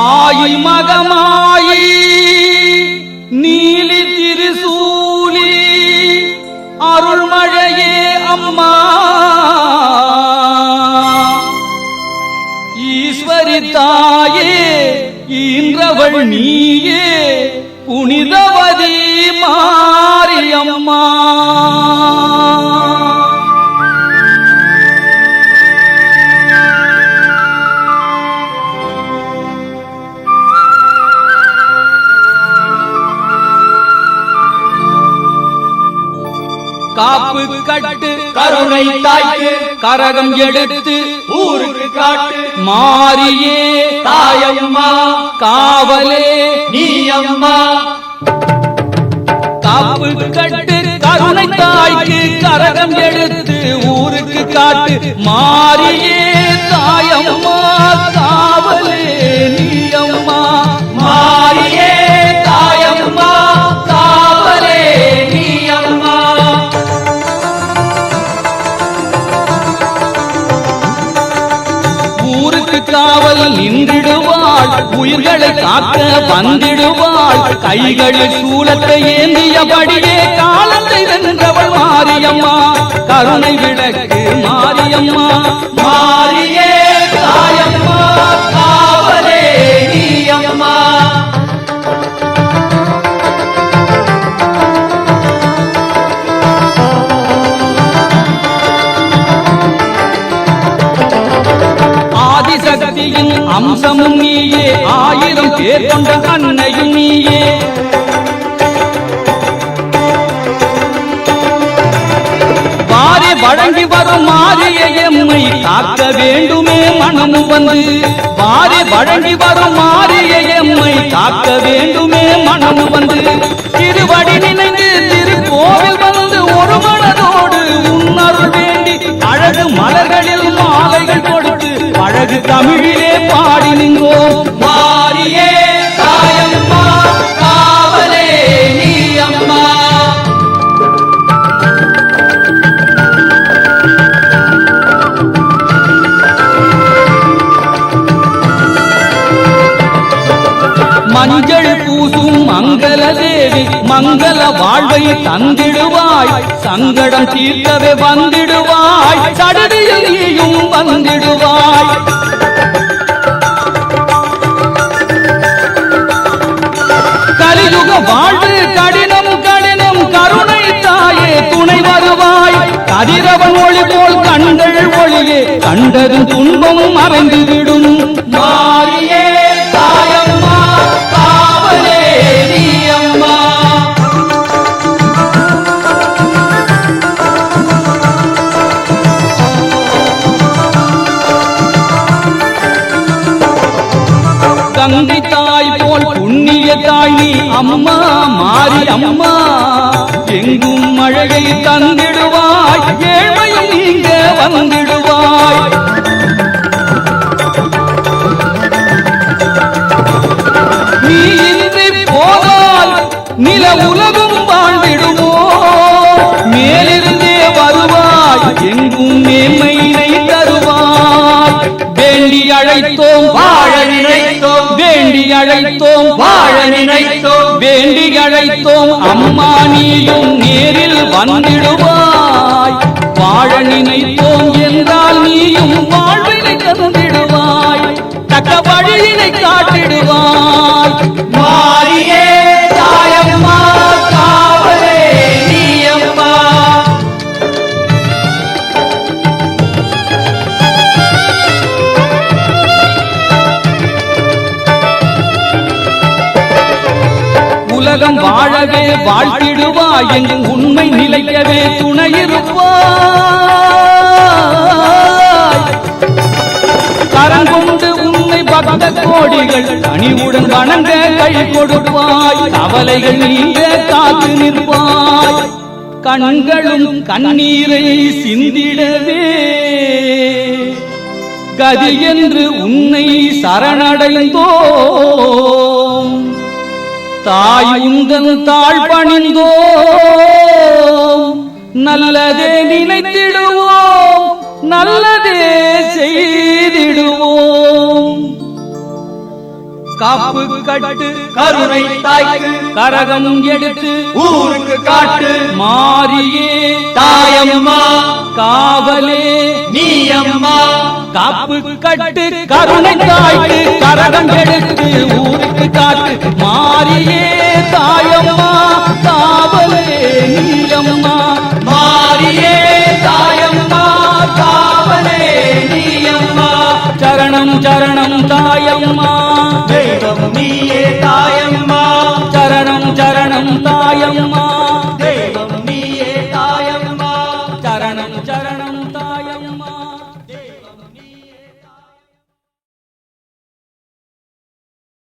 ஆயி மகமாயி நீலி திருசூலி அருள்மழையே அம்மா ஈஸ்வரி தாயே ஈன்றவள் நீயே புனிதவதி மாரியம்மா. காப்பு கட்டு கருணை தாய்க்கு கரகம் எடுத்து ஊருக்கு காட்டு மாரியே தாயம்மா காவலே நீயம்மா. காப்பு கட்டு கருணை தாய்க்கு கரகம் எடுத்து ஊருக்கு காட்டு மாரியே தாயம்மா காவலே நீயம்மா. மாரியே தாயம்மா காவலே நீயம்மா. காவல் நின்றிடுவாள் உயிர்களை காக்க வந்திடுவாள் கைகளில் சூலத்தை ஏந்தியபடியே காலத்தை வென்றவள் மாரியம்மா கருணை விளக்கு மாரியம்மா. மாரியே தாயம்மா காவலே நீயம்மா. ஆதிசக்தியின் அம்சமும் நீயே ஆயிரம் பேர் கொண்ட அன்னையும் நீயே. வாரி வழங்கி வரும் மாரிய எம்மை காக்க வேண்டுமே மனமு வந்து. வாரி வழங்கி வரும் மாரிய எம்மை காக்க வேண்டுமே மனமு வந்து. திருவடி நினைந்து திருக்கோவில் வந்து ஒரு மனதோடு உன்னருள் வேண்டி அழகு மலர்களில் மாலைகள் கொடுத்து அழகு தமிழிலே பாடி நின்றோம். மாரியே தாயம்மா காவலே நீயம்மா. மஞ்சள் பூசும் மங்கள தேவி மங்கள வாழ்வை தந்திடுவாய் சங்கடம் தீர்க்கவே வந்திடுவாய் சடதியில் நீயும் வந்திடுவாய். கலியுக வாழ்வு கடினம் கடினம் கருணை தாயே துணை வருவாய். கதிரவன் ஒளி போல் கண்கள் ஒளியே கண்டதும் துன்பம் மறைந்துவிடும். மாரியே தாயம்மா காவலே நீயம்மா. கங்கை தாய் போல் புண்ணிய தாய் நீ அம்மா மாரி அம்மா. எங்கும் மழையை தந்திடுவாய் ஏழ்மையும் நீங்க வந்திடுவாய். நீ இன்றி போதால் நில உலகம் வாழ்ந்திடுமோ. மேலிருந்தே வருவாய் எங்கும் மேன்மையினை தருவாய். வேண்டி அழைத்தோம் வாழ நினைத்தோம் வேண்டி அழைத்தோம் வாழ நினைத்தோம் வேண்டி அழைத்தோம் அம்மா நீயும் நேரில் வந்திடுவாய். வாழ நினைத்தோம் என்றால் நீயும் வாழ்வினை தந்திடுவாய் தக்க வழியினை காட்டிடுவாய். மாரியே தாயம்மா காவலே நீயம்மா. உலகம் வாழவே வாழ்த்திடுவாய் எங்கும் உண்மை நிலைக்கவே துணையிருப்பாய். கரங்கொண்டு உன்னை பக்த கோடிகள் கனிவுடன் வணங்க கை கொடுப்பாய். கவலைகள் நீங்க காத்து நிற்பாய். கண்களும் கண்ணீரை சிந்திடவே கதி என்று உன்னை சரணடைந்தோம். தாய் உந்தன் தாழ் பணிந்தோம். நல்லதே நினைத்திடுவோம் நல்லதே செய்திடுவோம். காப்பு கட்டு கருணை தாய்க்கு கரகம் எடுத்து ஊருக்கு காட்டு மாரியே தாயம்மா காவலே நீயம்மா காப்பு கட்டு கருணை தாய்க்கு கரகம் எடுத்து ஊருக்கு காட்டு மாரியே தாயம்மா காவலே நீயம்மா மாரியே தாயம்மா காவலே நீயம்மா சரணம் சரணம் தாயம்மா தெய்வம் நீயே தாயம்மா